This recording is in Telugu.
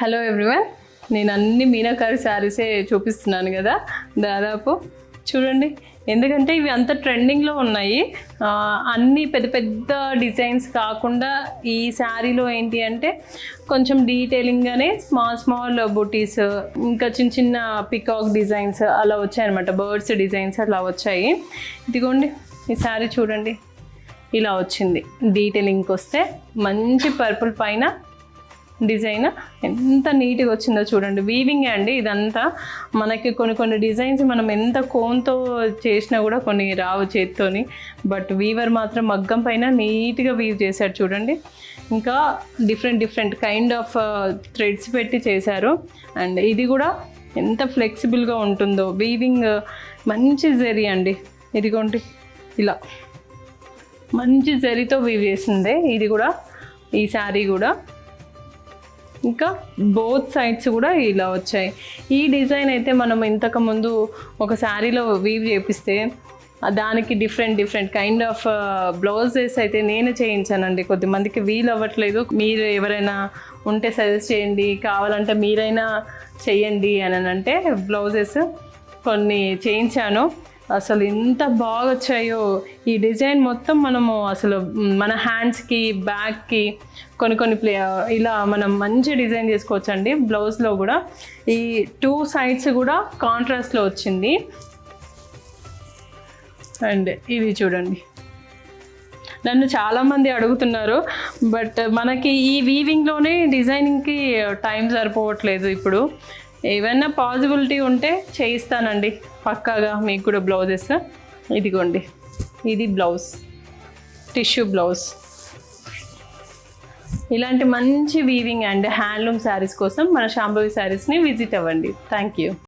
హలో ఎవ్రీవన్, నేను అన్ని మీనాకారి శారీసే చూపిస్తున్నాను కదా. దాదాపు చూడండి, ఎందుకంటే ఇవి అంత ట్రెండింగ్లో ఉన్నాయి. అన్నీ పెద్ద పెద్ద డిజైన్స్ కాకుండా ఈ శారీలో ఏంటి అంటే కొంచెం డీటెయిలింగ్గానే స్మాల్ బుటీస్, ఇంకా చిన్న చిన్న పికాక్ డిజైన్స్ అలా వచ్చాయన్నమాట. బర్డ్స్ డిజైన్స్ అలా వచ్చాయి. ఇదిగోండి, ఈ శారీ చూడండి ఇలా వచ్చింది. డీటెయిలింగ్కి వస్తే మంచి పర్పుల్ పైన డిజైన్ ఎంత నీట్గా వచ్చిందో చూడండి. వీవింగ్ అండి ఇదంతా. మనకి కొన్ని డిజైన్స్ మనం ఎంత కోన్తో చేసినా కూడా కొన్ని రావు చేత్తోని, బట్ వీవర్ మాత్రం మగ్గం పైన నీట్గా వీవ్ చేశాడు చూడండి. ఇంకా డిఫరెంట్ కైండ్ ఆఫ్ థ్రెడ్స్ పెట్టి చేశారు. అండ్ ఇది కూడా ఎంత ఫ్లెక్సిబుల్గా ఉంటుందో. వీవింగ్ మంచి జరీ అండి. ఇదిగోండి ఇలా మంచి జరీతో వీవ్ చేసిందే ఇది కూడా, ఈ శారీ కూడా. ఇంకా బోత్ సైడ్స్ కూడా ఇలా వచ్చాయి. ఈ డిజైన్ అయితే మనం ఇంతకుముందు ఒక శారీలో వీవ్ చేపిస్తే దానికి డిఫరెంట్ కైండ్ ఆఫ్ బ్లౌజెస్ అయితే నేను చేయించానండి. కొద్దిమందికి వీలు అవ్వట్లేదు. మీరు ఎవరైనా ఉంటే సజెస్ట్ చేయండి, కావాలంటే మీరైనా చెయ్యండి అని అంటే బ్లౌజెస్ కొన్ని చేయించాను. అసలు ఎంత బాగా వచ్చాయో. ఈ డిజైన్ మొత్తం మనము అసలు మన హ్యాండ్స్కి, బ్యాక్కి కొన్ని ఇలా మనం మంచి డిజైన్ చేసుకోవచ్చండి. బ్లౌజ్లో కూడా ఈ 2 సైడ్స్ కూడా కాంట్రాస్ట్లో వచ్చింది. అండ్ ఇది చూడండి, నన్ను చాలామంది అడుగుతున్నారు, బట్ మనకి ఈ వీవింగ్లోనే డిజైనింగ్కి టైం సరిపోవట్లేదు. ఇప్పుడు ఏమైనా పాసిబిలిటీ ఉంటే చేయిస్తానండి పక్కాగా మీకు కూడా బ్లౌజెస్. ఇదిగోండి, ఇది బ్లౌజ్, టిష్యూ బ్లౌజ్. ఇలాంటి మంచి వీవింగ్ అండ్ హ్యాండ్లూమ్ శారీస్ కోసం మన శాంభవి శారీస్ని విజిట్ అవ్వండి. Thank you.